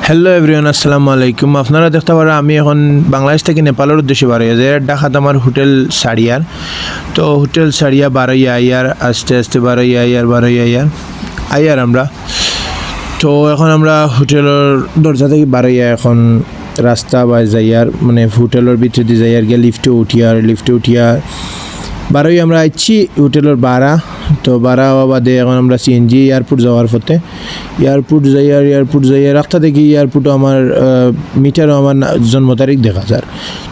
Hello everyone, আসসালামু আলাইকুম। আপনারা দেখতে পারেন আমি এখন বাংলাদেশ থেকে নেপালের উদ্দেশ্যে বার হয়ে যাই। ঢাকাত আমার হোটেল সারিয়ার, তো হোটেল সারিয়া বারোই আইয়ার, আস্তে আস্তে বারোই আইয়ার আমরা। তো এখন আমরা হোটেলের দরজা থেকে বারোইয়া এখন রাস্তা বা যাইয়ার মানে হোটেলের ভিতরে দিয়ে যাইয়ার গিয়ে লিফটে উঠিয়া বারোই আমরা আইছি হোটেলের বাড়া। তো বাড়া বাদে এখন আমরা সিএনজি এয়ারপোর্ট যাওয়ার পথে এয়ারপোর্ট যাইয়ার রাস্তা থেকে এয়ারপোর্টও আমার মিটারও আমার জন্ম তারিখ দেখা যায়।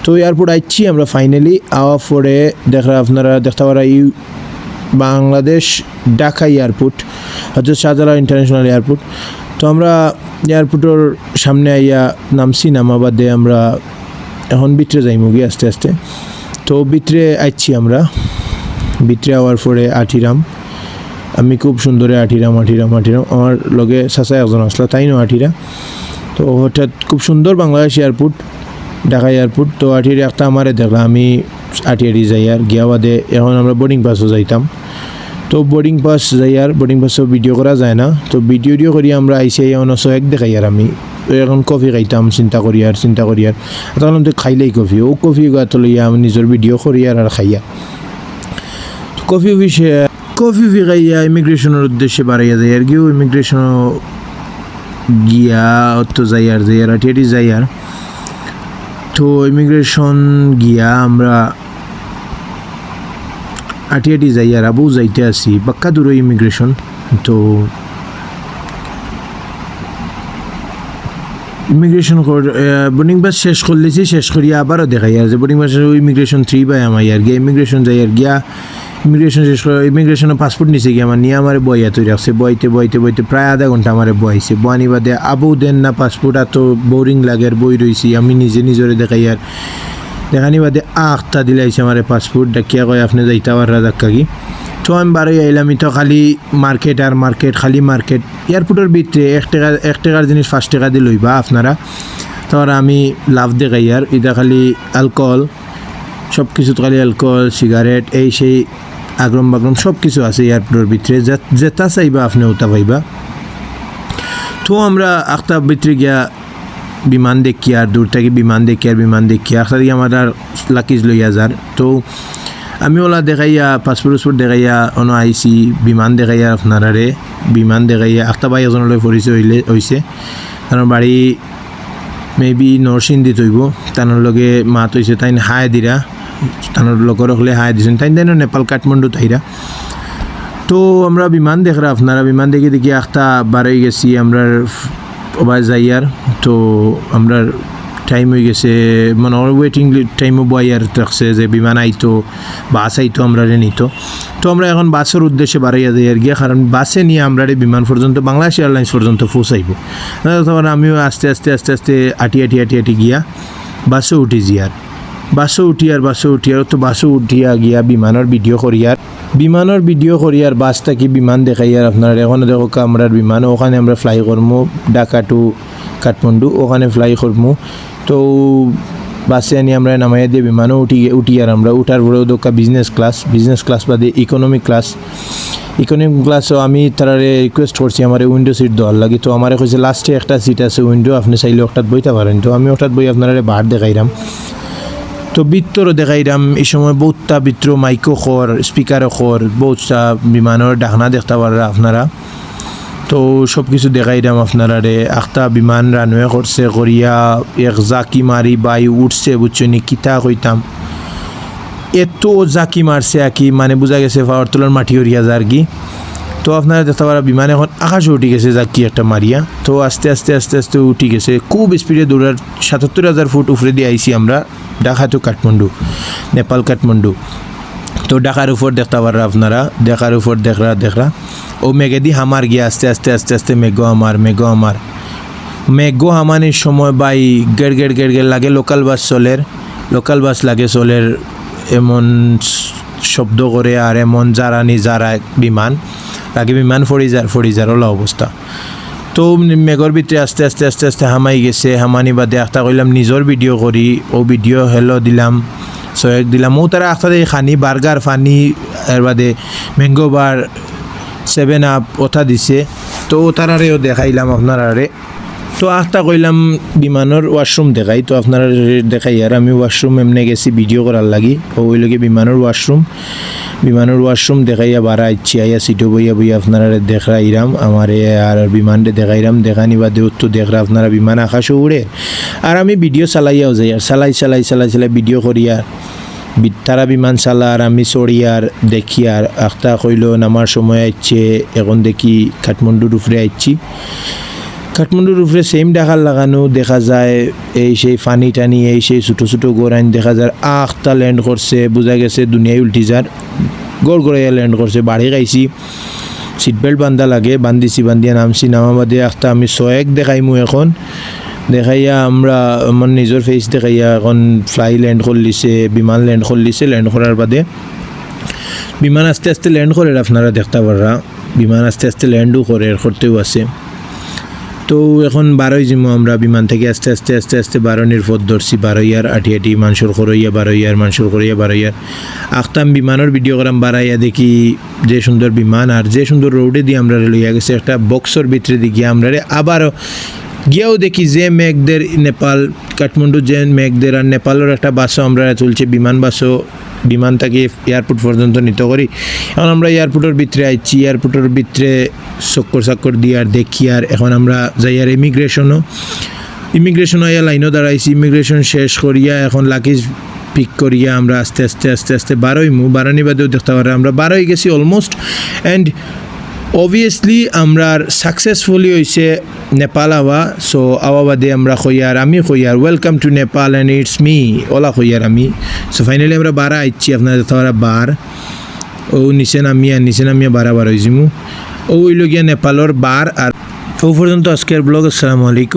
তো এয়ারপোর্ট আইছি আমরা ফাইনালি আওয়া পরে আপনারা দেখতে পারা বাংলাদেশ ঢাকা এয়ারপোর্ট, হচ্ছে শাহজালাল ইন্টারন্যাশনাল এয়ারপোর্ট। তো আমরা এয়ারপোর্টের সামনে আইয়া নামছি, নামা বাদে আমরা এখন ভিতরে যাইমু গিয়ে আস্তে আস্তে। তো ভিতরে আইছি আমরা, ভিতরে আওয়ার পরে আঠিরাম, আমি খুব সুন্দরে আঠিরাম আমার লগে চাচা একজন আসলো, তাইনও আঠিরা। তো হঠাৎ খুব সুন্দর বাংলাদেশ এয়ারপোর্ট, ঢাকা এয়ারপোর্ট। তো আঠিরে একটা আমারে দেখলাম, আমি আঠিয়ারি যাই আর গিয়া বাদে এখন আমরা বোর্ডিং পাসও যাইতাম। তো বোর্ডিং পাসও ভিডিও করা যায় না, তো ভিডিও করি আমরা আইসি অনস এক দেখাই আর আমি এখন কফি খাইতাম চিন্তা করি আর তখন তো খাইলেই কফি গাত লইয়া আমি নিজের ভিডিও করি আর খাইয়া কফি খাইয়া ইমিগ্রেশনের উদ্দেশ্যে বাড়াইয়া যায় আর গিয়েও ইমিগ্রেশন গিয়া তো যাই আর আঠিয়ারি যাই আর। তো ইমিগ্রেশন গিয়া আমরা আঠিয়াটি যাই আর আবু যাইতে আসি বাক্কা দূর ইমিগ্রেশন। তো ইমিগ্রেশন বোর্ডিং পাস শেষ করলেছি, শেষ করিয়া আবারও দেখাই আর যে বোর্ডিং পাসের ইমিগ্রেশন 3 বাই আমার আর গিয়া ইমিগ্রেশন যাই আর গিয়া ইমিগ্রেশন শেষ করে ইমিগ্রেশনের পাসপোর্ট নিচে গিয়ে আমার নিয়ে আমার বইয়া তৈরি রাখছে, বইতে প্রায় আধা ঘন্টা আমার বইছে। বয়ানি বাদে আবু দেন না পাসপোর্ট, এত বোরিং লাগে আর বই রয়েছি আমি নিজরে দেখাই আর দেখানি বাদে আখটা দিলাইছে আমার পাসপোর্ট ডাকিয়া কয় আপনি যাইতে পাররা ধাক্কা কি। তো আমি বারোই আইলাম, তো খালি মার্কেট খালি মার্কেট। এয়ারপোর্টের ভিতরে 1 টাকার জিনিস 5 টাকা দিয়ে লইবা আপনারা। তো আমি লাভ দেখাই আর এটা খালি অ্যালকোহল, সব কিছু খালি অ্যালকোহল, সিগারেট, এই সেই আগ্রম বাগ্রম সব কিছু আছে এয়ারপোর্টের ভিতরে, যেটা চাইবা আপনি ওটা পাইবা। তো আমরা একটা ভিতরে গিয়া বিমান দেখি আর দূর থেকে বিমান দেখি আস্তে দিয়ে আমার আর লাকিজ লইয়া যার। তো আমি ওলা দেখাইয়া পাসপোর্ট দেখাইয়া আইসি বিমান দেখাইয়া আপনারারে বিমান দেখাইয়া একটা ভাই এজনলৈ পরিচয় হয়েছে, তার বাড়ি মেবি নরসিংদীত হইব, তার লগে মাত হয়েছে তাই হায় দিরা, তার লগর হলে হায় দিছেন তাই নেপাল কাঠমান্ডু তাইরা। তো আমরা বিমান দেখরা আপনারা বিমান দেখি একটা বাড়াই গেছি আমরা ওবার যাই আর। তো আমরা টাইম হয়ে গেছে মানে ওয়েটিং টাইমও বয়ার রাখছে যে বিমান আইতো বাস আইতো আমরা নিত। তো আমরা এখন বাসের উদ্দেশ্যে বাড়াইয়া যাই আর গিয়া, কারণ বাসে নিয়ে আমরা বিমান পর্যন্ত বাংলাদেশ এয়ারলাইন্স পর্যন্ত পৌঁছাইব। তখন আমিও আস্তে আটি গিয়া বাসও উঠেছি আর বাসও উঠিয়া গিয়া বিমানের ভিডিও করি আর বাস থাকি বিমান দেখাই আর আপনার এখন দেখো আমরার বিমান ওখানে আমরা ফ্লাই করবো ঢাকা টু কাঠমান্ডু, ওখানে ফ্লাই করবো। তো বাসে আনি আমরা নামাইয়া দিয়ে বিমানও উঠি আর আমরা উঠার পরেও দোকা বিজনেস ক্লাস বাদে ইকোনমিক ক্লাসও আমি তারা রিকোয়েস্ট করছি আমার উইন্ডো সিট দেওয়ার লাগে। তো আমার কইছে লাস্টে একটা সিট আছে উইন্ডো, আপনি চাইলে ওটাত বইতে পারেন। তো আমি ওটাত বই আপনারা বাহার দেখাইলাম, তো বৃত্তরও দেখাইলাম। এই সময় বহুতটা বৃত্ত মাইকও খর স্পিকারও খর বহুতটা বিমানের ডাকনা দেখতে পারা আপনারা। তো সব কিছু দেখাইলাম আপনারা একটা বিমান রানওয়ে করছে করিয়া এক জাকি মারি বাই উঠছে বুঝছো নি কিতা কইতাম, এত জাকি মারছে আকি মানে বোঝা গেছে পাওয়ার তোলার মাটি হরিয়া যার কি। তো আপনারা দেখতে পারা বিমান এখন আকাশে উঠে গেছে জাকি একটা মারিয়া। তো আস্তে আস্তে উঠে গেছে, খুব স্পিডে দৌড়ার 77,000 ফুট উপরে দিয়ে আইসি আমরা ঢাকা টু কাঠমান্ডু, নেপাল কাঠমান্ডু। তো ঢাকার উপর দেখতে পারা আপনারা, ঢাকার উপর দেখরা ও মেঘে দি হামার গিয়ে আস্তে মেঘো হামানির সময় বাই গেড় লাগে লোকাল বাস চলের এমন শব্দ করে আর এমন যারা বিমান লাগে বিমান ফড়ি যার ওলা অবস্থা। তো মেঘর ভিতরে আস্তে হামাই গেছে, হামানি বাদে একটা কইলাম নিজের ভিডিও করি, ও ভিডিও হেলো দিলাম সয়েক দিলাম। ও তারা একটা খানি বার্গার ফানি এর বাদে ম্যাঙ্গো বার 7 আপ ওটা দিছে। তো তারারেও দেখাইলাম আপনারারে তো আখটা কইলাম বিমানের ওয়াশরুম দেখাই, তো আপনারা দেখাই আর আমি ওয়াশরুম এমনি গেছি ভিডিও করার লাগি, ওই লগে বিমানের ওয়াশরুম দেখাইয়া বারা ইচ্ছি আইয়া সিটো বইয়া বইয়া আপনারা দেখাইরাম আমারে আর বিমানটা দেখাইরাম, দেখানি বাদে তো দেখরা আপনারা বিমান আকাশও উড়ে আর আমি ভিডিও চালাইয়াও যাই আর চালাই ভিডিও করিয়া তারা বিমান চালা আর আমি চড়িয়ার দেখি আর আখটা কইল নামার সময় আইচ্ছে, এখন দেখি কাঠমান্ডুর উপরে আইছি। কাঠমান্ডুর উপরে সেম ডাকার লাগানো দেখা যায়, এই সেই ফানি টানি এই সেই ছোটো ছোটো গোড়াইন দেখা যায়। আখটা ল্যান্ড করছে, বোঝা গেছে দুনিয়ায় উল্টি যার গড়াইয়া ল্যান্ড করছে। বাড়ি খাইছি, সিট বেল্ট বান্ধা লাগে, বান্ধিয়া নামছি। নামা বাদে আখটা আমি ছয়েক দেখাইমু এখন, দেখাইয়া আমরা আমার নিজের ফেস দেখাইয়া এখন ফ্লাই ল্যান্ড করলিছে, বিমান ল্যান্ড করলিছে। ল্যান্ড করার বাদে বিমান আস্তে আস্তে ল্যান্ড করে, আপনারা দেখতে পাররা বিমান আস্তে আস্তে ল্যান্ডও করতেও আছে। তো এখন বারোই যাবো আমরা বিমান থেকে আস্তে আস্তে বারোনির পথ ধরছি, বারোইয়ার আটি মানুষের খরইয়া বারোইয়ার আখতাম বিমানের ভিডিও করাম। বারাইয়া দেখি যে সুন্দর বিমান আর যে সুন্দর রোডে দিয়ে আমরা লইয়া গেছে একটা বক্সর ভিতরে দিয়ে গিয়ে আমরা আবারও গিয়াও দেখি যে মেঘদের নেপাল কাঠমান্ডু যে মেঘদের আর নেপালের একটা বাসও আমরা চলছে, বিমান থেকে এয়ারপোর্ট পর্যন্ত নিতে করি। এখন আমরা এয়ারপোর্টের ভিতরে আইছি, এয়ারপোর্টের ভিতরে চক্কর দিয়ে আর দেখি আর এখন আমরা যাই আর ইমিগ্রেশন আইয়া লাইনও দাঁড়াইছি। ইমিগ্রেশন শেষ করিয়া এখন লাগেজ পিক করিয়া আমরা আস্তে বারোনি বাদেও দেখতে পারি আমরা বারোই গেছি অলমোস্ট। অ্যান্ড অবভিয়াসলি আমরা সাকসেসফুলি হয়েছে নেপাল আওয়া। সো আওয়া বাদে আমরা আমি কইয়ার welcome to Nepal and it's me ওলা কইয়ার আমি। সো ফাইনালি আমরা বারা আইছি, আপনার তারা বার ও নিচে নামিয়া বারা হয়েছিমু ও ওইল গিয়া নেপালের বার। আর ও পর্যন্ত আজকের ব্লগ। আসসালামু আলাইকুম।